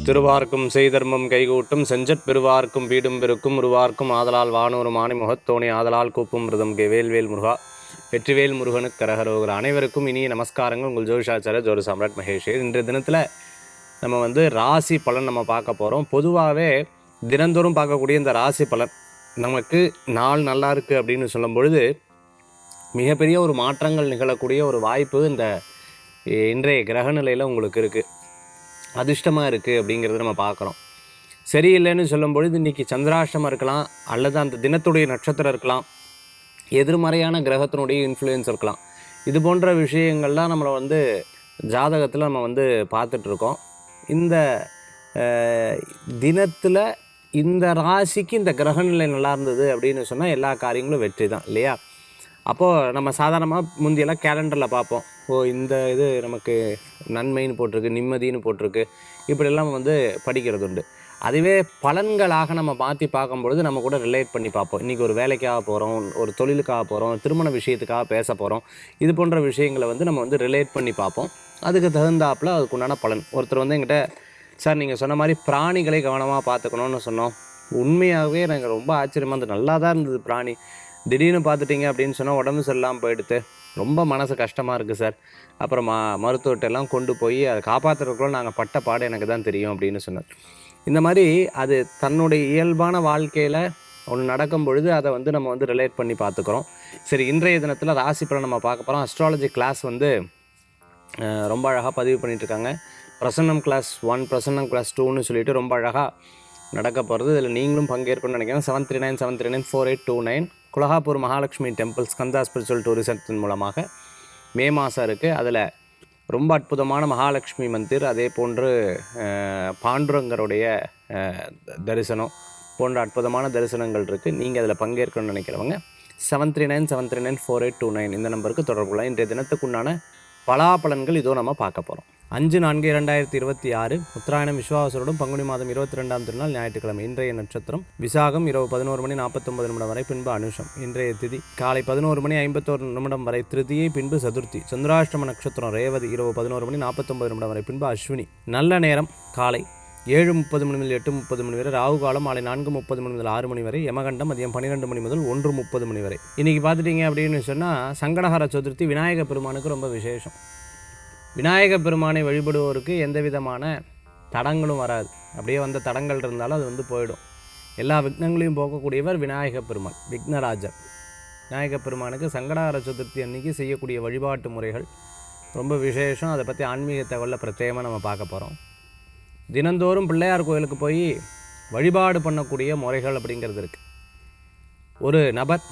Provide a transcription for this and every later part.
திருவார்க்கும் செய்தர்மம் கைகூட்டும் செஞ்சற் பெருவார்க்கும் வீடும் பெருக்கும் உருவார்க்கும் ஆதலால் வானூரும் ஆணி முகத்தோணி ஆதலால் கூப்பும் மிருதம்கே வேல்வேல் முருகா வெற்றிவேல் முருகனுக்கு கரகரோகிற அனைவருக்கும் இனிய நமஸ்காரங்கள். உங்கள் ஜோதிஷாச்சாரிய ஜோதி சாம்ராட் மகேஷ். இன்றைய தினத்தில் நம்ம ராசி பலன் நம்ம பார்க்க போகிறோம். பொதுவாகவே தினந்தோறும் பார்க்கக்கூடிய இந்த ராசி பலன் நமக்கு நாள் நல்லா இருக்குது அப்படின்னு சொல்லும் பொழுது மிகப்பெரிய ஒரு மாற்றங்கள் நிகழக்கூடிய ஒரு வாய்ப்பு இந்த இன்றைய கிரகநிலையில் உங்களுக்கு இருக்குது. அதிர்ஷ்டமாக இருக்குது அப்படிங்கிறத நம்ம பார்க்குறோம். சரியில்லைன்னு சொல்லும்பொழுது இன்றைக்கி சந்திராஷ்டமம் இருக்கலாம், அல்லது அந்த தினத்துடைய நட்சத்திரம் இருக்கலாம், எதிர்மறையான கிரகத்தினுடைய இன்ஃப்ளூயன்ஸ் இருக்கலாம். இது போன்ற விஷயங்கள்லாம் நம்மளை ஜாதகத்தில் நம்ம பார்த்துட்ருக்கோம். இந்த தினத்தில் இந்த ராசிக்கு இந்த கிரகநிலை நல்லா இருந்தது அப்படின்னு சொன்னால் எல்லா காரியங்களும் வெற்றி தான் இல்லையா? அப்போது நம்ம சாதாரணமாக முந்தியெல்லாம் கேலண்டரில் பார்ப்போம், இந்த இது நமக்கு நன்மைன்னு போட்டிருக்கு, நிம்மதின்னு போட்டிருக்கு, இப்படியெல்லாம் படிக்கிறது உண்டு. அதுவே பலன்களாக நம்ம மாற்றி பார்க்கும்பொழுது நம்ம கூட ரிலேட் பண்ணி பார்ப்போம். இன்றைக்கி ஒரு வேலைக்காக போகிறோம், ஒரு தொழிலுக்காக போகிறோம், திருமண விஷயத்துக்காக பேச போகிறோம், இது போன்ற விஷயங்களை நம்ம ரிலேட் பண்ணி பார்ப்போம். அதுக்கு தகுந்தாப்பில் அதுக்குண்டான பலன். ஒருத்தர் என்கிட்ட, சார் நீங்கள் சொன்ன மாதிரி பிராணிகளை கவனமாக பார்த்துக்கணும்னு சொன்னோம். உண்மையாகவே எனக்கு ரொம்ப ஆச்சரியமாக இருந்தது. நல்லா தான் இருந்தது பிராணி. திடீர்னு பார்த்துட்டிங்க அப்படின்னு சொன்னால் உடம்பு சரியில்லாமல் போயிடுத்து, ரொம்ப மனசு கஷ்டமாக இருக்குது சார். அப்புறம் மருத்துவர்கிட்டெல்லாம் கொண்டு போய் அதை காப்பாற்றுறதுக்குள்ள நாங்கள் பட்ட பாடு எனக்கு தான் தெரியும் அப்படின்னு சொன்னார். இந்த மாதிரி அது தன்னுடைய இயல்பான வாழ்க்கையில் ஒன்று நடக்கும் பொழுது அதை நம்ம ரிலேட் பண்ணி பார்த்துக்குறோம். சரி, இன்றைய தினத்தில் ராசி பலன் நம்ம பார்க்க போகிறோம். அஸ்ட்ராலஜி கிளாஸ் ரொம்ப அழகாக பதிவு பண்ணிகிட்ருக்காங்க. பிரசன்னம் கிளாஸ் 1, பிரசன்னம் கிளாஸ் 2ன்னு சொல்லிட்டு ரொம்ப அழகாக நடக்க போகிறது. இதில் நீங்களும் பங்கேற்கணும்னு நினைக்கிறேன். 7397394829 குலகாப்பூர் மகாலட்சுமி டெம்பிள் ஸ்கந்தா ஸ்பிரிச்சுவல் டூரிசத்தின் மூலமாக மே மாதம் இருக்குது. அதில் ரொம்ப அற்புதமான மகாலட்சுமி மந்திர், அதே போன்று பாண்டுரங்கருடைய தரிசனம் போன்ற அற்புதமான தரிசனங்கள் இருக்குது. நீங்கள் அதில் பங்கேற்கணும்னு நினைக்கிறவங்க 7397394829 இந்த நம்பருக்கு தொடர்பு கொள்ளலாம். இன்றைய தினத்துக்குண்டான பலாபலன்கள் இதோ நம்ம பார்க்க போகிறோம். 5/4/2026 உத்தராயணம் விஸ்வாவசரோடும் பங்குனி மாதம் 22ஆம் திருநாள் ஞாயிற்றுக்கிழமை. இன்றைய நட்சத்திரம் விசாகம் இரவு 11:49 வரை, பின்பு அனுஷம். இன்றைய திதி காலை 11:51 வரை திருதியை, பின்பு சதுர்த்தி. சந்திராஷ்டம நட்சத்திரம் ரேவதி இரவு 11:49 வரை, பின்பு அஸ்வினி. நல்ல நேரம் காலை 7:30 முதல் 8:30 வரை, ராகு காலம் மாலை 4:30 முதல் 6 வரை, யமகண்டம் மதியம் 12 முதல் 1:30 வரை. இன்றைக்கி பார்த்துட்டிங்க அப்படின்னு சொன்னால் சங்கடஹர சதுர்த்தி, விநாயக பெருமானுக்கு ரொம்ப விசேஷம். விநாயக பெருமானை வழிபடுவோருக்கு எந்த விதமான தடங்களும் வராது. அப்படியே வந்த தடங்கள் இருந்தாலும் அது போயிடும். எல்லா விக்னங்களையும் போக்கக்கூடியவர் விநாயக பெருமான், விக்னராஜர். விநாயக பெருமானுக்கு சங்கடஹர சதுர்த்தி அன்னைக்கு செய்யக்கூடிய வழிபாட்டு முறைகள் ரொம்ப விசேஷம். அதை பற்றி ஆன்மீக தகவலில் பிரத்யேகமாக நம்ம பார்க்க போகிறோம். தினந்தோறும் பிள்ளையார் கோயிலுக்கு போய் வழிபாடு பண்ணக்கூடிய முறைகள் அப்படிங்கிறது இருக்குது. ஒரு நபர்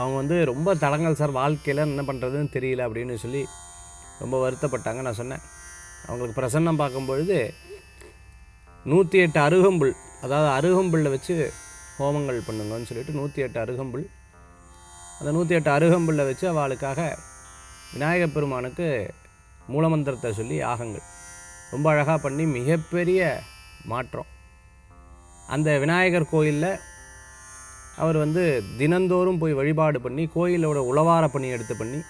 அவங்க ரொம்ப தடங்கள் சார், வாழ்க்கையில் என்ன பண்ணுறதுன்னு தெரியல அப்படின்னு சொல்லி ரொம்ப வருத்தப்பட்டாங்க. நான் சொன்னேன், அவங்களுக்கு பிரசன்னம் பார்க்கும்பொழுது 108 அருகம்புல், அதாவது அருகம்புல்லை வச்சு ஹோமங்கள் பண்ணுங்கன்னு சொல்லிட்டு 108 அருகம்புல், அந்த 108 அருகம்புல்லை வச்சு அவளுக்காக விநாயகப் பெருமானுக்கு மூலமந்திரத்தை சொல்லி யாகங்கள் ரொம்ப அழகாக பண்ணி மிகப்பெரிய மாற்றம். அந்த விநாயகர் கோயிலில் அவர் தினந்தோறும் போய் வழிபாடு பண்ணி கோயிலோட உழவார பணி எடுத்து பண்ணி,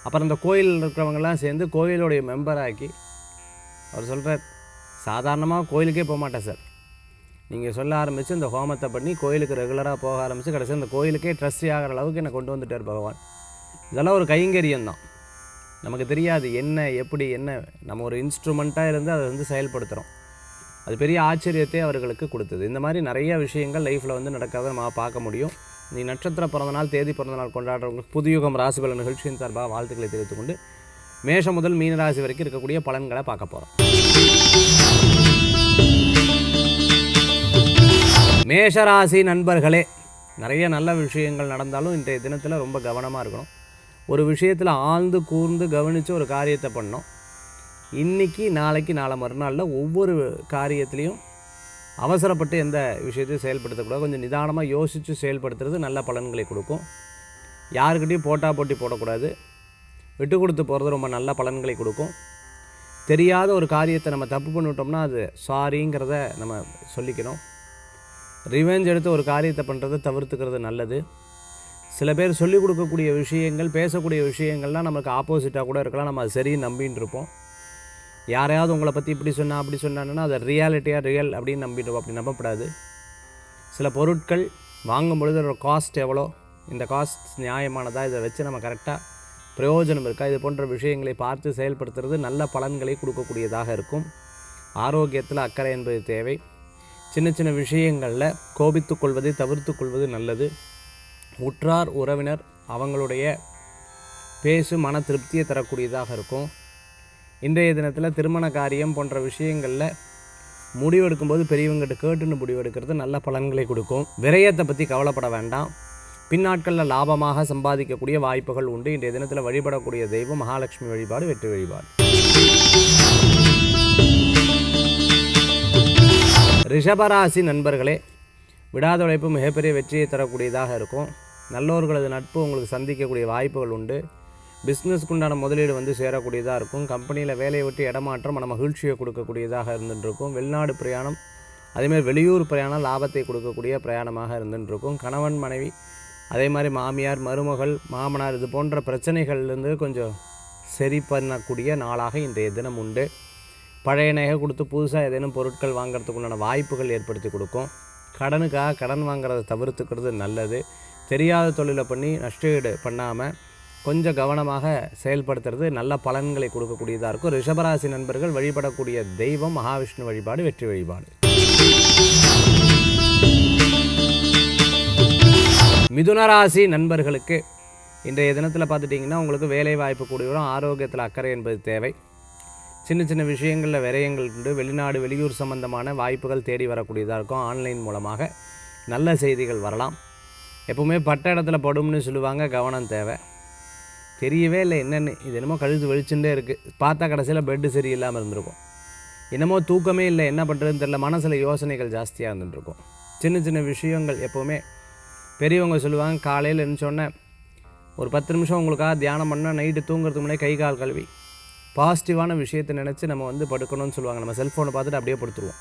அப்புறம் அந்த கோயிலில் இருக்கிறவங்கெல்லாம் சேர்ந்து கோயிலுடைய மெம்பராக்கி, அவர் சொல்கிறார், சாதாரணமாக கோயிலுக்கே போக மாட்டேன் சார், நீங்கள் சொல்ல ஆரம்பித்து இந்த ஹோமத்தை பண்ணி கோயிலுக்கு ரெகுலராக போக ஆரம்பித்து கடைசி அந்த கோயிலுக்கே ட்ரஸ்டி ஆகிற அளவுக்கு என்னை கொண்டு வந்துட்டார் பகவான். இதெல்லாம் ஒரு கைங்கரியம்தான். நமக்கு தெரியாது என்ன எப்படி என்ன, நம்ம ஒரு இன்ஸ்ட்ருமெண்ட்டாக இருந்து அதை செயல்படுத்துகிறோம். அது பெரிய ஆச்சரியத்தை அவர்களுக்கு கொடுத்தது. இந்த மாதிரி நிறைய விஷயங்கள் லைஃப்பில் நடக்காத நம்ம பார்க்க முடியும். நீ நட்சத்திர பிறந்தநாள், தேதி பிறந்தநாள் கொண்டாடுறவங்களுக்கு புதுயுகம் ராசி பலன் நிகழ்ச்சியின் சார்பாக வாழ்த்துக்களை தெரிவித்துக்கொண்டு மேஷம் முதல் மீன ராசி வரைக்கும் இருக்கக்கூடிய பலன்களை பார்க்க போகிறோம். மேஷராசி நண்பர்களே, நிறைய நல்ல விஷயங்கள் நடந்தாலும் இன்றைய தினத்தில் ரொம்ப கவனமாக இருக்கணும். ஒரு விஷயத்தில் ஆழ்ந்து கூர்ந்து கவனித்து ஒரு காரியத்தை பண்ணோம். இன்றைக்கி நாளைக்கு நாளை மறுநாளில் ஒவ்வொரு காரியத்துலேயும் அவசரப்பட்டு எந்த விஷயத்தையும் செயல்படுத்தக்கூடாது. கொஞ்சம் நிதானமாக யோசித்து செயல்படுத்துறது நல்ல பலன்களை கொடுக்கும். யாருக்கிட்டையும் போட்டி போடக்கூடாது. விட்டு கொடுத்து போகிறது ரொம்ப நல்ல பலன்களை கொடுக்கும். தெரியாத ஒரு காரியத்தை நம்ம தப்பு பண்ணிவிட்டோம்னா அது சாரிங்கிறத நம்ம சொல்லிக்கணும். ரிவெஞ்ச் எடுத்து ஒரு காரியத்தை பண்ணுறதை தவிர்த்துக்கிறது நல்லது. சில பேர் சொல்லிக் கொடுக்கக்கூடிய விஷயங்கள், பேசக்கூடிய விஷயங்கள்லாம் நமக்கு ஆப்போசிட்டாக கூட இருக்கலாம். நம்ம அது சரின்னு நம்பின்னு இருப்போம். யாரையாவது உங்களை பற்றி இப்படி சொன்னா அப்படி சொன்னாங்கன்னா அதை ரியாலிட்டியாக ரியல் அப்படின்னு நம்பிடுவோம். அப்படி நம்பப்படாது. சில பொருட்கள் வாங்கும் பொழுது அதோட காஸ்ட் எவ்வளோ, இந்த காஸ்ட் நியாயமானதா, இதை வச்சு நம்ம கரெக்டாக பிரயோஜனம் இருக்கா, இது போன்ற விஷயங்களை பார்த்து செயல்படுத்துறது நல்ல பலன்களை கொடுக்கக்கூடியதாக இருக்கும். ஆரோக்கியத்தில் அக்கறை என்பது தேவை. சின்ன சின்ன விஷயங்களில் கோபித்து கொள்வதை தவிர்த்து கொள்வது நல்லது. உற்றார் உறவினர் அவங்களுடைய பேசு மன திருப்தியை தரக்கூடியதாக இருக்கும். இன்றைய தினத்தில் திருமண காரியம் போன்ற விஷயங்களில் முடிவெடுக்கும்போது பெரியவங்ககிட்ட கேட்டுன்னு முடிவெடுக்கிறது நல்ல பலன்களை கொடுக்கும். விரயத்தை பற்றி கவலைப்பட வேண்டாம். பின்னாட்களில் லாபமாக சம்பாதிக்கக்கூடிய வாய்ப்புகள் உண்டு. இன்றைய தினத்தில் வழிபடக்கூடிய தெய்வம் மகாலட்சுமி வழிபாடு, வெற்றி வழிபாடு. ரிஷபராசி நண்பர்களே, விடாத உழைப்பு மிகப்பெரிய வெற்றியை தரக்கூடியதாக இருக்கும். நல்லோர்களது நட்பு உங்களுக்கு சந்திக்கக்கூடிய வாய்ப்புகள் உண்டு. பிஸ்னஸ்க்கு உண்டான முதலீடு வந்து சேரக்கூடியதாக இருக்கும். கம்பெனியில் வேலையை விட்டு இடமாற்றம் மன மகிழ்ச்சியை கொடுக்கக்கூடியதாக இருந்துகிட்ருக்கும். வெளிநாடு பிரயாணம், அதேமாதிரி வெளியூர் பிரயாணம் லாபத்தை கொடுக்கக்கூடிய பிரயாணமாக இருந்துகிட்ருக்கும். கணவன் மனைவி, அதே மாதிரி மாமியார் மருமகள் மாமனார், இது போன்ற பிரச்சனைகள்லேருந்து கொஞ்சம் சரி பண்ணக்கூடிய நாளாக இன்றைய தினம் உண்டு. பழைய நகை கொடுத்து புதுசாக ஏதேனும் பொருட்கள் வாங்கிறதுக்கு உண்டான வாய்ப்புகள் ஏற்படுத்தி கொடுக்கும். கடனுக்காக கடன் வாங்குறதை தவிர்த்துக்கிறது நல்லது. தெரியாத தொழிலை பண்ணி நஷ்டஈடு பண்ணாமல் கொஞ்சம் கவனமாக செயல்படுத்துறது நல்ல பலன்களை கொடுக்கக்கூடியதாக இருக்கும். ரிஷபராசி நண்பர்கள் வழிபடக்கூடிய தெய்வம் மகாவிஷ்ணு வழிபாடு, வெற்றி வழிபாடு. மிதுனராசி நண்பர்களுக்கு இன்றைய தினத்தில் பார்த்துட்டிங்கன்னா உங்களுக்கு வேலை வாய்ப்பு கூடி வரும். ஆரோக்கியத்தில் அக்கறை என்பது தேவை. சின்ன சின்ன விஷயங்களில் விரயங்கள் உண்டு. வெளிநாடு வெளியூர் சம்பந்தமான வாய்ப்புகள் தேடி வரக்கூடியதாக இருக்கும். ஆன்லைன் மூலமாக நல்ல செய்திகள் வரலாம். எப்போவுமே பட்ட இடத்துல படும்னு சொல்லுவாங்க, கவனம் தேவை. தெரியவே இல்லை என்னென்னு, இது என்னமோ கழுத்து வெளிச்சுட்டே இருக்குது, பார்த்தா கடைசியில் பெட்டு சரியில்லாமல் இருந்திருக்கும். என்னமோ தூக்கமே இல்லை, என்ன பண்ணுறதுன்னு தெரியல, மனசில் யோசனைகள் ஜாஸ்தியாக இருந்துகிட்ருக்கும். சின்ன சின்ன விஷயங்கள் எப்போவுமே பெரியவங்க சொல்லுவாங்க, காலையில் எழுந்தோடனே ஒரு 10 நிமிஷம் உங்களுக்காக தியானம் பண்ணால் நைட்டு தூங்குறதுக்கு முன்னாடி கை கால் கழுவி பாசிட்டிவான விஷயத்தை நினச்சி நம்ம வந்து படுக்கணும்னு சொல்லுவாங்க. நம்ம செல்ஃபோனை பார்த்துட்டு அப்படியே படுத்துருவோம்.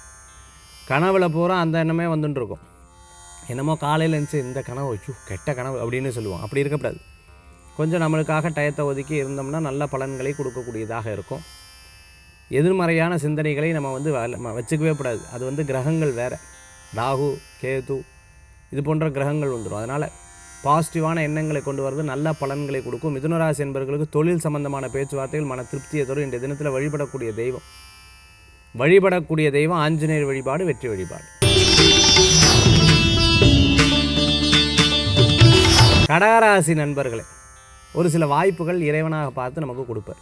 கனவில் பூரா அந்த எண்ணமே வந்துட்டுருக்கும். என்னமோ காலையில் இருந்துச்சு இந்த கனவு வச்சு கெட்ட கனவு அப்படின்னு சொல்லுவோம். அப்படி இருக்கக்கூடாது. கொஞ்சம் நம்மளுக்காக டயத்தை ஒதுக்கி இருந்தோம்னா நல்ல பலன்களை கொடுக்கக்கூடியதாக இருக்கும். எதிர்மறையான சிந்தனைகளை நம்ம வந்து வச்சுக்கவே கூடாது. அது வந்து கிரகங்கள் வேறு, ராகு கேது இது போன்ற கிரகங்கள் வந்துடும். அதனால் பாசிட்டிவான எண்ணங்களை கொண்டு வரது நல்ல பலன்களை கொடுக்கும். மிதுனராசி என்பவர்களுக்கு தொழில் சம்பந்தமான பேச்சுவார்த்தைகள் மன திருப்தியை தரும். இன்றைய தினத்தில் வழிபடக்கூடிய தெய்வம் ஆஞ்சநேயர் வழிபாடு, வெற்றி வழிபாடு. கடகராசி நண்பர்களே, ஒரு சில வாய்ப்புகள் இறைவனாக பார்த்து நமக்கு கொடுப்பார்.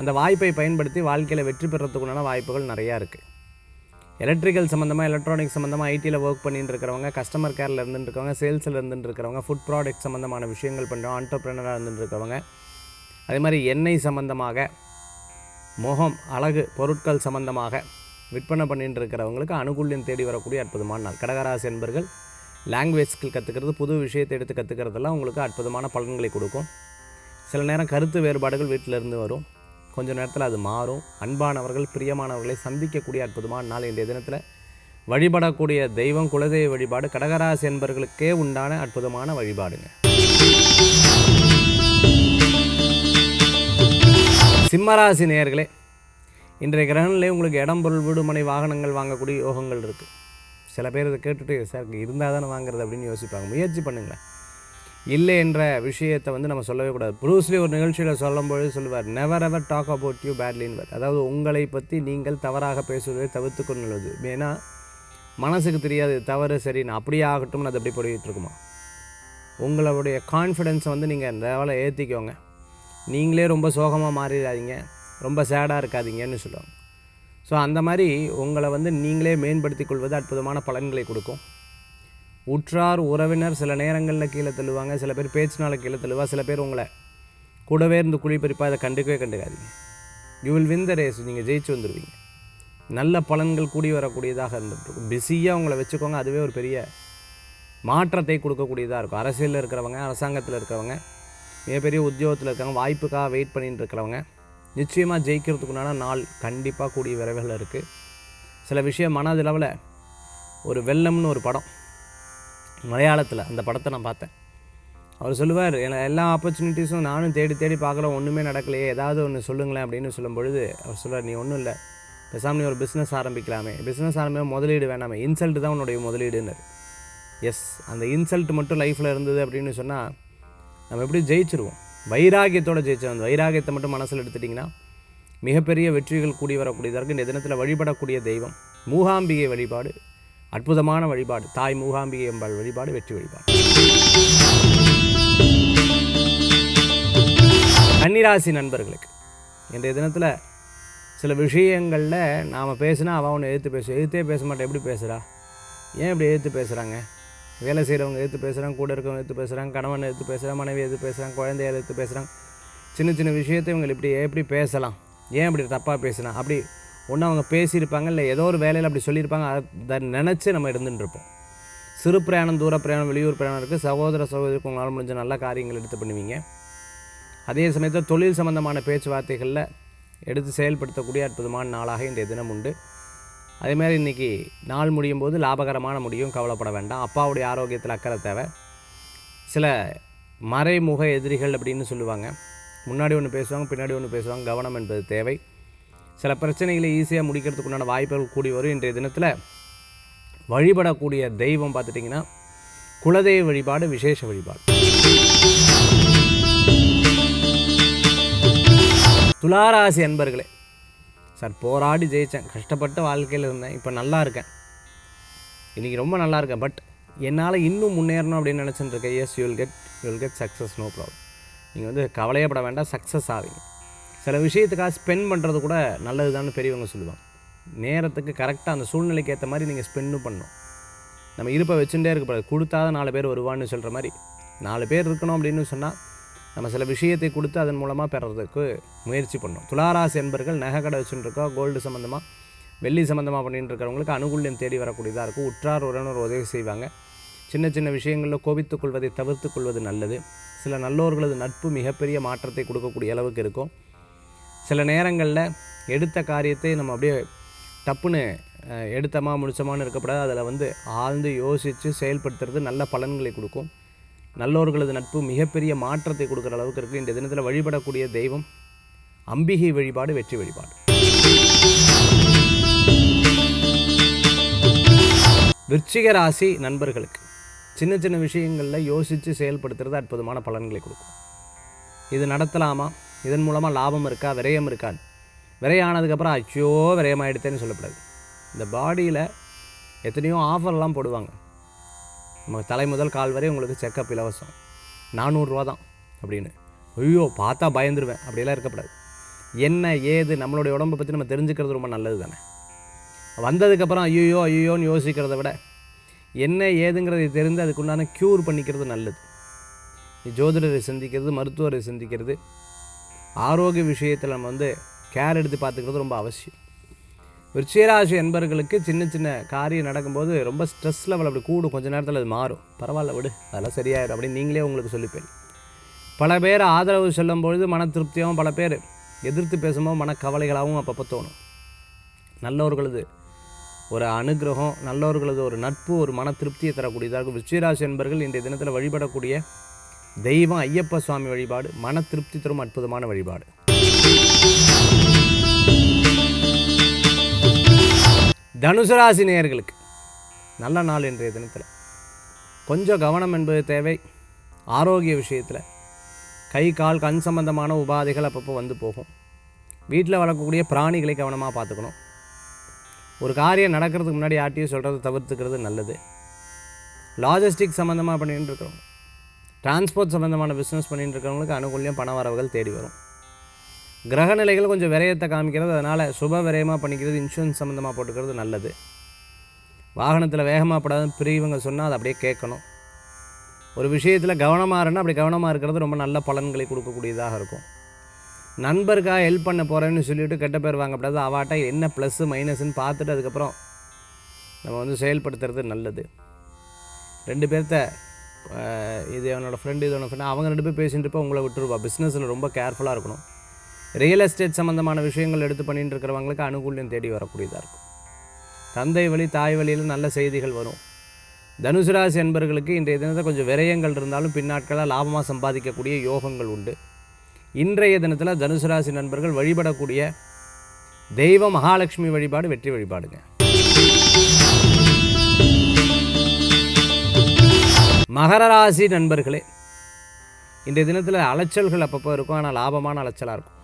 அந்த வாய்ப்பை பயன்படுத்தி வாழ்க்கையில் வெற்றி பெறத்துக்குண்டான வாய்ப்புகள் நிறையா இருக்குது. எலக்ட்ரிக்கல் சம்மந்தமாக, எலக்ட்ரானிக்ஸ் சம்மந்தமாக, ஐடியில் ஒர்க் பண்ணிட்டு இருக்கிறவங்க, கஸ்டமர் கேரில் இருந்துட்டு இருக்கவங்க, சேல்ஸில் இருந்துட்டு இருக்கிறவங்க, ஃபுட் ப்ராடக்ட் சம்மந்தமான விஷயங்கள் பண்ணுறவங்க, ஆண்டர்ப்ரெனராக இருந்துட்டு இருக்கிறவங்க, அதே மாதிரி எண்ணெய் சம்மந்தமாக, முகம் அழகு பொருட்கள் சம்மந்தமாக விற்பனை பண்ணிட்டு இருக்கிறவங்களுக்கு அனுகூல்யம் தேடி வரக்கூடிய அற்புதமான நாள். கடகராசி என்பர்கள் லாங்குவேஜ் ஸ்கில் கற்றுக்கிறது, புது விஷயத்தை எடுத்து கற்றுக்கிறதெல்லாம் உங்களுக்கு அற்புதமான பலன்களை கொடுக்கும். சில நேரம் கருத்து வேறுபாடுகள் வீட்டில் இருந்து வரும். கொஞ்சம் நேரத்தில் அது மாறும். அன்பானவர்கள் பிரியமானவர்களை சந்திக்கக்கூடிய அற்புதமான நாள். இன்றைய தினத்தில் வழிபடக்கூடிய தெய்வம் குலதெய்வ வழிபாடு. கடகராசி என்பர்களுக்கே உண்டான அற்புதமான வழிபாடுங்க. சிம்மராசி நேயர்களே, இன்றைய கிரகங்களிலே உங்களுக்கு இடம் பொருள் வீடு மனை வாகனங்கள் வாங்கக்கூடிய யோகங்கள் இருக்குது. சில பேர் இதை கேட்டுட்டு சார் இருந்தால் தானே வாங்குறது அப்படின்னு யோசிப்பாங்க. முயற்சி பண்ணுங்களேன். இல்லை என்ற விஷயத்தை வந்து நம்ம சொல்லவே கூடாது. ப்ரூஸ்லி ஒரு நிகழ்ச்சியில் சொல்லும்பொழுது சொல்லுவார், never ever talk about you பேட்லின்னு. அதாவது உங்களை பற்றி நீங்கள் தவறாக பேசுவதை தவிர்த்து கொள்வது. ஏன்னா மனசுக்கு தெரியாது தவறு சரின்னு, அப்படியே ஆகட்டும்னு அது அப்படி போயிட்டு இருக்குமா. உங்களுடைய கான்ஃபிடென்ஸை வந்து நீங்கள் லெவலை ஏற்றிக்கோங்க. நீங்களே ரொம்ப சோகமாக மாறிடாதீங்க, ரொம்ப சேடாக இருக்காதீங்கன்னு சொல்லுவாங்க. ஸோ அந்த மாதிரி உங்களை வந்து நீங்களே மேம்படுத்தி கொள்வது அற்புதமான பலன்களை கொடுக்கும். உற்றார் உறவினர் சில நேரங்களில் கீழே தள்ளுவாங்க, சில பேர் பேச்சினால கீழே தள்ளுவா, சில பேர் உங்களை கூடவே இருந்து குழி பறிப்பா. அதை கண்டுக்காதீங்க. You will win the race. நீங்கள் ஜெயிச்சு வந்துடுவீங்க. நல்ல பலன்கள் கூடி வரக்கூடியதாக இருந்துகிட்ருக்கும். பிஸியாக உங்களை வச்சுக்கோங்க. அதுவே ஒரு பெரிய மாற்றத்தை கொடுக்கக்கூடியதாக இருக்கும். அரசியலில் இருக்கிறவங்க, அரசாங்கத்தில் இருக்கிறவங்க, மிகப்பெரிய உத்தியோகத்தில் இருக்கிறவங்க, வாய்ப்புக்காக வெயிட் பண்ணிட்டு இருக்கிறவங்க நிச்சயமாக ஜெயிக்கிறதுக்குண்டான நாள் கண்டிப்பாக கூடிய விரைவில் இருக்குது. சில விஷயம் மனதளவில் ஒரு வெள்ளம்னு ஒரு படம் மலையாளத்தில், அந்த படத்தை நான் பார்த்தேன். அவர் சொல்லுவார், எல்லா ஆப்பர்ச்சுனிட்டிஸும் நானும் தேடி தேடி பார்க்குறேன், ஒன்றுமே நடக்கலையே, ஏதாவது ஒன்று சொல்லுங்களேன் அப்படின்னு சொல்லும் பொழுது அவர் சொல்லுவார், நீ ஒன்றும் இல்லை, பேசாமல் நீ ஒரு பிஸ்னஸ் ஆரம்பிக்கலாமே, பிஸ்னஸ் ஆரம்பிக்க முதலீடு வேணாமே, இன்சல்ட் தான் உன்னுடைய முதலீடுன்னாரு. எஸ், அந்த இன்சல்ட் மட்டும் லைஃப்பில் இருந்தது அப்படின்னு சொன்னால் நம்ம எப்படி ஜெயிச்சிருவோம்? வைராகியத்தோடு ஜெயிச்சோம். வைராகியத்தை மட்டும் மனசில் எடுத்துட்டிங்கன்னா மிகப்பெரிய வெற்றிகள் கூடி வரக்கூடியதற்கு இந்த தினத்தில் வழிபடக்கூடிய தெய்வம் மூகாம்பிகை வழிபாடு, அற்புதமான வழிபாடு. தாய் மூகாம்பிகை என்பாள் வழிபாடு வெற்றி வழிபாடு. கன்னிராசி நண்பர்களுக்கு இன்றைய தினத்தில் சில விஷயங்களில் நாம் பேசினா அவன் ஒன்று எதிர்த்தே பேச மாட்டேன். எப்படி பேசுகிறா, ஏன் இப்படி எதிர்த்து பேசுகிறாங்க? வேலை செய்கிறவங்க எதிர்த்து பேசுகிறாங்க, கூட இருக்கவங்க எதிர்த்து பேசுகிறாங்க, கணவன் எதிர்த்து பேசுகிறாங்க, மனைவி எதிர்த்து பேசுகிறாங்க, குழந்தைய எதிர்த்து பேசுகிறாங்க. சின்ன சின்ன விஷயத்தை இவங்க எப்படி பேசலாம், ஏன் இப்படி தப்பாக பேசலாம், அப்படி ஒன்று அவங்க பேசியிருப்பாங்க, இல்லை ஏதோ ஒரு வேலையில் அப்படி சொல்லியிருப்பாங்க. அதை நினச்சி நம்ம இருந்துட்டுருப்போம். சிறு பிரயாணம், தூர பிரயாணம், வெளியூர் பிரயாணம் இருக்குது. சகோதரிக்கு உங்களால் முடிஞ்ச நல்ல காரியங்கள் எடுத்து பண்ணுவீங்க. அதே சமயத்தில் தொழில் சம்பந்தமான பேச்சுவார்த்தைகளில் எடுத்து செயல்படுத்தக்கூடிய அற்புதமான நாளாக இன்றைய தினம் உண்டு. அதேமாதிரி இன்றைக்கி நாள் முடியும் போது லாபகரமான முடியும், கவலைப்பட வேண்டாம். அப்பாவுடைய ஆரோக்கியத்தில் அக்கறை தேவை. சில மறைமுக எதிரிகள் அப்படின்னு சொல்லுவாங்க, முன்னாடி ஒன்று பேசுவாங்க, பின்னாடி ஒன்று பேசுவாங்க, கவனம் என்பது தேவை. சில பிரச்சனைகளை ஈஸியாக முடிக்கிறதுக்கு உண்டான வாய்ப்புகள் கூடி வரும். இன்றைய தினத்தில் வழிபடக்கூடிய தெய்வம் பார்த்துட்டிங்கன்னா குலதெய்வ வழிபாடு, விசேஷ வழிபாடு. துளாராசி அன்பர்களே, சார் போராடி ஜெயித்தேன், கஷ்டப்பட்ட வாழ்க்கையில் இருந்தேன், இப்போ நல்லா இருக்கேன், இன்றைக்கி ரொம்ப நல்லா இருக்கேன், பட் என்னால் இன்னும் முன்னேறணும் அப்படின்னு நினச்சிட்டு இருக்கேன். Yes, you will get success, no problem. நீங்கள் வந்து கவலையப்பட வேண்டாம், சக்ஸஸ் ஆவீங்க. சில விஷயத்துக்காக ஸ்பெண்ட் பண்ணுறது கூட நல்லது தான் பெரியவங்க சொல்லுவாங்க. நேரத்துக்கு கரெக்டாக அந்த சூழ்நிலைக்கு ஏற்ற மாதிரி நீங்கள் ஸ்பெண்டும் பண்ணணும். நம்ம இருப்பை வச்சுட்டே இருக்கக்கூடாது. கொடுத்தாதான் 4 பேர் வருவான்னு சொல்கிற மாதிரி 4 பேர் இருக்கணும் அப்படின்னு சொன்னால் நம்ம சில விஷயத்தை கொடுத்து அதன் மூலமாக பெறறதுக்கு முயற்சி பண்ணணும். துளாராசி என்பர்கள் நகை கடை வச்சுட்டுருக்கோம், கோல்டு சம்மந்தமாக, வெள்ளி சம்மந்தமாக பண்ணிட்டு இருக்கிறவங்களுக்கு அனுகூல்யம் தேடி வரக்கூடியதாக இருக்கும். உற்றார் உறவினர் உதவி செய்வாங்க. சின்ன சின்ன விஷயங்களில் கோபித்துக் கொள்வதை தவிர்த்து கொள்வது நல்லது. சில நல்லோர்களது நட்பு மிகப்பெரிய மாற்றத்தை கொடுக்கக்கூடிய அளவுக்கு இருக்கும். சில நேரங்களில் எடுத்த காரியத்தை நம்ம அப்படியே டப்புன்னு எடுத்தமா முடிச்சமான்னு இருக்கப்படாது. அதில் வந்து ஆழ்ந்து யோசித்து செயல்படுத்துறது நல்ல பலன்களை கொடுக்கும். நல்லோர்களது நட்பு மிகப்பெரிய மாற்றத்தை கொடுக்குற அளவுக்கு இருக்குது. இந்த தினத்தில் வழிபடக்கூடிய தெய்வம் அம்பிகை வழிபாடு, வெற்றி வழிபாடு. விருச்சிக ராசி நண்பர்களுக்கு சின்ன சின்ன விஷயங்களில் யோசித்து செயல்படுத்துறது அற்புதமான பலன்களை கொடுக்கும். இது நடத்தலாமா, இதன் மூலமாக லாபம் இருக்கா, விரயம் இருக்காது. விரையானதுக்கப்புறம் அச்சோ விரயமாயிடுத்தேன்னு சொல்லக்கூடாது. இந்த பாடியில் எத்தனையோ ஆஃபர்லாம் போடுவாங்க. நம்ம தலை முதல் கால் வரை உங்களுக்கு செக்கப் இலவசம், 400 ரூபா தான் அப்படின்னு. ஐயோ பார்த்தா பயந்துருவேன், அப்படியெல்லாம் இருக்கப்படாது. என்ன ஏது நம்மளுடைய உடம்பை பற்றி நம்ம தெரிஞ்சுக்கிறது ரொம்ப நல்லது தானே. வந்ததுக்கப்புறம் ஐயோன்னு யோசிக்கிறத விட என்ன ஏதுங்கிறதை தெரிந்து அதுக்குண்டான க்யூர் பண்ணிக்கிறது நல்லது. ஜோதிடரை சிந்திக்கிறது, மருத்துவரை சிந்திக்கிறது, ஆரோக்கிய விஷயத்தில் நம்ம வந்து கேர் எடுத்து பார்த்துக்கிறது ரொம்ப அவசியம். விருச்சிகராசி என்பர்களுக்கு சின்ன சின்ன காரியம் நடக்கும்போது ரொம்ப ஸ்ட்ரெஸ் லெவல் அப்படி கூடும், கொஞ்சம் நேரத்தில் அது மாறும். பரவாயில்ல விடு, அதெல்லாம் சரியாயிடும் அப்படின்னு நீங்களே உங்களுக்கு சொல்லிப்பேன். பல பேர் ஆதரவு சொல்லும் பொழுது மன திருப்தியாகவும், பல பேர் எதிர்த்து பேசும்போது மனக்கவலைகளாகவும் அப்பப்போ தோணும். நல்லவர்களது ஒரு அனுகிரகம், நல்லவர்களது ஒரு நட்பு ஒரு மன திருப்தியை தரக்கூடியதாக இருக்கும். விருச்சிகராசி என்பர்கள் இன்றைய தினத்தில் வழிபடக்கூடிய தெய்வம் ஐயப்ப சுவாமி வழிபாடு, மன திருப்தி தரும் அற்புதமான வழிபாடு. தனுசு ராசி நேயர்களுக்கு நல்ல நாள். இன்றைய தினத்தில் கொஞ்சம் கவனம் என்பது தேவை. ஆரோக்கிய விஷயத்தில் கை கால் கண் சம்பந்தமான உபாதைகள் அப்பப்போ வந்து போகும். வீட்டில் வளர்க்கக்கூடிய பிராணிகளை கவனமாக பார்த்துக்கணும். ஒரு காரியம் நடக்கிறதுக்கு முன்னாடி யார்ட்டையும் சொல்கிறத தவிர்த்துக்கிறது நல்லது. லாஜிஸ்டிக் சம்மந்தமாக பண்ணிகிட்டு இருக்கிறவங்க, டிரான்ஸ்போர்ட் சம்மந்தமான பிஸ்னஸ் பண்ணிகிட்டு இருக்கிறவங்களுக்கு அனுகூல்யம், பண வரவுகள் தேடி வரும். கிரகநிலைகள் கொஞ்சம் விரயத்தை காமிக்கிறது, அதனால் சுப விரயமாக பண்ணிக்கிறது, இன்சூரன்ஸ் சம்மந்தமாக போட்டுக்கிறது நல்லது. வாகனத்தில் வேகமாக படாத பெரியவங்க சொன்னால் அதை அப்படியே கேட்கணும். ஒரு விஷயத்தில் கவனமாக இருந்தால் அப்படி கவனமாக இருக்கிறது ரொம்ப நல்ல பலன்களை கொடுக்கக்கூடியதாக இருக்கும். நண்பருக்காக ஹெல்ப் பண்ண போகிறேன்னு சொல்லிவிட்டு கெட்ட பேர் வாங்கப்படாது. அவாட்ட என்ன ப்ளஸ்ஸு மைனஸ்ன்னு பார்த்துட்டு அதுக்கப்புறம் நம்ம வந்து செயல்படுத்துறது நல்லது. 2 பேர்த்த இது என்னோடய ஃப்ரெண்டு, இது என்னோடய ஃப்ரெண்டு, அவங்க 2 பேர் பேசிகிட்டு இருப்போம், உங்களை விட்டுருவா. பிஸ்னஸில் ரொம்ப கேர்ஃபுல்லாக இருக்கணும். ரியல் எஸ்டேட் சம்மந்தமான விஷயங்கள் எடுத்து பண்ணிட்டு இருக்கிறவங்களுக்கு அனுகூல்யம் தேடி வரக்கூடியதாக இருக்கும். தந்தை வழி தாய் வழியில் நல்ல செய்திகள் வரும். தனுசு ராசி அன்பர்களுக்கு இன்றைய தினத்தில் கொஞ்சம் விரயங்கள் இருந்தாலும் பின்னாட்களாக லாபமாக சம்பாதிக்கக்கூடிய யோகங்கள் உண்டு. இன்றைய தினத்தில் தனுசு ராசி நண்பர்கள் வழிபடக்கூடிய தெய்வ மகாலட்சுமி வழிபாடு வெற்றி வழிபாடுங்க. மகர ராசி நண்பர்களே, இன்றைய தினத்தில் அலைச்சல்கள் அப்பப்போ இருக்கும், ஆனால் லாபமான அலைச்சலாக இருக்கும்.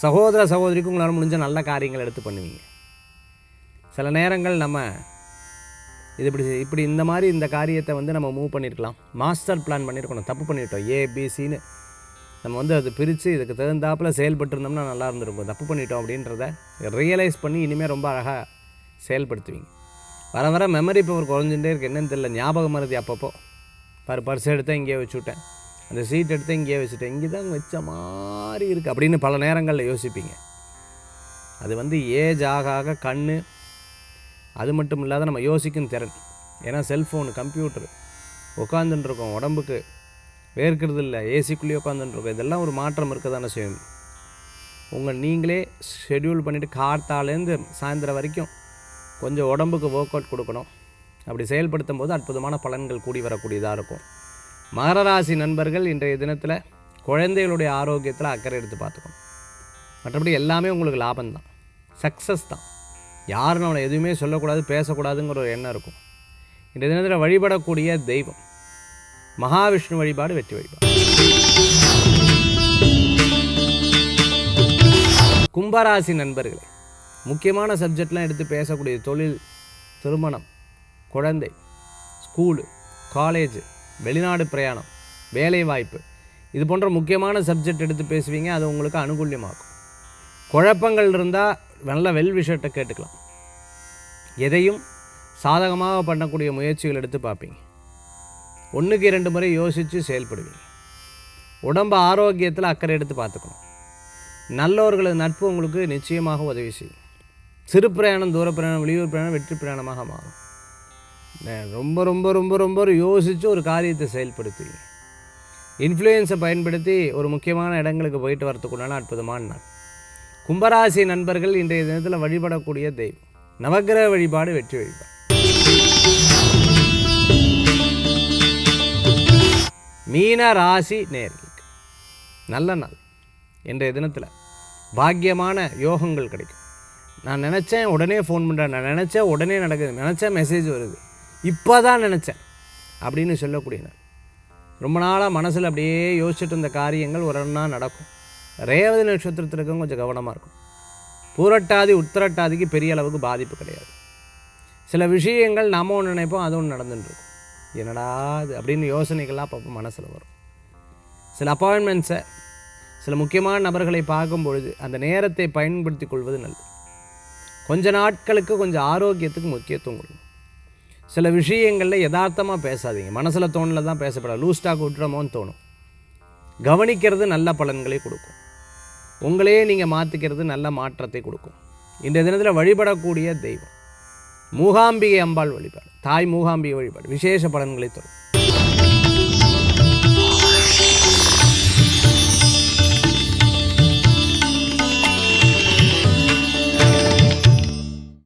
சகோதர சகோதரிக்கும் உங்களால் முடிஞ்ச நல்ல காரியங்கள் எடுத்து பண்ணுவீங்க. சில நேரங்கள் நம்ம இது இப்படி இந்த மாதிரி இந்த காரியத்தை நம்ம மூவ் பண்ணியிருக்கலாம், மாஸ்டர் பிளான் பண்ணியிருக்கணும், தப்பு பண்ணிட்டோம், ஏபிசின்னு நம்ம அது பிரித்து இதுக்கு தகுந்தாப்பில் செயல்பட்டுருந்தோம்னா நல்லா இருந்திருக்கும். தப்பு பண்ணிட்டோம் அப்படின்றத ரியலைஸ் பண்ணி இனிமேல் ரொம்ப அழகாக செயல்படுத்துவீங்க. வர வர மெமரி பவர் குறைஞ்சுட்டே இருக்குது. என்னென்னு தெரியல, ஞாபகம் மருதி அப்பப்போ பர்ஸ் எடுத்தேன் இங்கேயே வச்சுவிட்டேன், அந்த சீட் எடுத்து இங்கேயே வச்சுட்டேன், இங்கே தான் வச்ச மாதிரி இருக்குது அப்படின்னு பல நேரங்களில் யோசிப்பீங்க. அது ஏஜ் ஆக ஆக கண், அது மட்டும் இல்லாத நம்ம யோசிக்கும் திறன். ஏன்னா செல்ஃபோனு, கம்ப்யூட்டரு உட்காந்துட்டுருக்கோம், உடம்புக்கு வேர்க்கிறது இல்லை, ஏசிக்குள்ளேயே உட்காந்துட்டுருக்கோம். இதெல்லாம் ஒரு மாற்றம் இருக்க தானே செய்யும். நீங்களே ஷெட்யூல் பண்ணிவிட்டு கார்த்தாலேருந்து சாயந்தரம் வரைக்கும் கொஞ்சம் உடம்புக்கு ஒர்க் அவுட் கொடுக்கணும். அப்படி செயல்படுத்தும் போது அற்புதமான பலன்கள் கூடி வரக்கூடியதாக இருக்கும். மகர ராசி நண்பர்கள் இன்றைய தினத்தில் குழந்தைகளுடைய ஆரோக்கியத்தில் அக்கறை எடுத்து பார்த்துக்கணும். மற்றபடி எல்லாமே உங்களுக்கு லாபம்தான், சக்ஸஸ் தான். யாரும் நம்மளை எதுவுமே சொல்லக்கூடாது, பேசக்கூடாதுங்கிற ஒரு எண்ணம் இருக்கும். இன்றைய தினத்தில் வழிபடக்கூடிய தெய்வம் மகாவிஷ்ணு வழிபாடு வெற்றி வழிபாடு. கும்பராசி நண்பர்களே, முக்கியமான சப்ஜெக்ட்லாம் எடுத்து பேசக்கூடிய தொழில், திருமணம், குழந்தை, ஸ்கூலு, காலேஜு, வெளிநாடு பிரயாணம், வேலை வாய்ப்பு, இது போன்ற முக்கியமான சப்ஜெக்ட் எடுத்து பேசுவீங்க. அது உங்களுக்கு அனுகூல்யமாகும். குழப்பங்கள் இருந்தால் நல்ல விஷயத்தை கேட்டுக்கலாம். எதையும் சாதகமாக பண்ணக்கூடிய முயற்சிகள் எடுத்து பார்ப்பீங்க. 1க்கு 2 முறை யோசித்து செயல்படுவீங்க. உடம்பு ஆரோக்கியத்தில் அக்கறை எடுத்து பார்த்துக்கணும். நல்லவர்களது நட்பு உங்களுக்கு நிச்சயமாக உதவி செய்யும். சிறு பிரயாணம், தூர பிரயாணம், வெளியூர் பிரயாணம் வெற்றி பிரயாணமாக மாறும். ரொம்ப ரொம்ப ரொம்ப ரொம்ப யோசித்து ஒரு காரியத்தை செயல்படுத்துவீங்க. இன்ஃப்ளூயன்ஸை பயன்படுத்தி ஒரு முக்கியமான இடங்களுக்கு போயிட்டு வரத்துக்குண்டான அற்புதமான நாள். கும்பராசி நண்பர்கள் இன்றைய தினத்தில் வழிபடக்கூடிய தெய்வம் நவக்கிரக வழிபாடு வெற்றி வழிபாடு. மீன ராசி நேயர்களுக்கு நல்ல நாள். இன்றைய தினத்தில் பாக்கியமான யோகங்கள் கிடைக்கும். நான் நினச்சேன் உடனே ஃபோன் பண்ணுறேன், நான் நினச்சேன் உடனே நடக்குது, நினச்சேன் மெசேஜ் வருது, இப்போ தான் நினச்சேன் அப்படின்னு சொல்லக்கூடிய நாள். ரொம்ப நாளாக மனசில் அப்படியே யோசிச்சுட்டு இருந்த காரியங்கள் ஒரு நாள் நடக்கும். ரேவதி நட்சத்திரத்திற்கும் கொஞ்சம் கவனமாக இருக்கும். பூரட்டாதி உத்திரட்டாதிக்கு பெரிய அளவுக்கு பாதிப்பு கிடையாது. சில விஷயங்கள் நாம் ஒன்று நினைப்போம், அது ஒன்று நடந்துட்டுருக்கும். என்னடா அது அப்படின்னு யோசனைகள்லாம் அப்பப்போ மனசில் வரும். சில அப்பாயின்மெண்ட்ஸை, சில முக்கியமான நபர்களை பார்க்கும் பொழுது அந்த நேரத்தை பயன்படுத்தி கொள்வது நல்லது. கொஞ்ச நாட்களுக்கு கொஞ்சம் ஆரோக்கியத்துக்கு முக்கியத்துவம் கொடுங்க. சில விஷயங்களில் யதார்த்தமாக பேசாதீங்க. மனசில் தோணல தான் பேசப்படாது, லூஸ் டாக் விட்டுறமோன்னு தோணும். கவனிக்கிறது நல்ல பலன்களை கொடுக்கும். உங்களையே நீங்கள் மாற்றிக்கிறது நல்ல மாற்றத்தை கொடுக்கும். இன்றைய தினத்தில் வழிபடக்கூடிய தெய்வம் மூகாம்பிகை அம்பாள் வழிபாடு, தாய் மூகாம்பிகை வழிபாடு விசேஷ பலன்களை தரும்.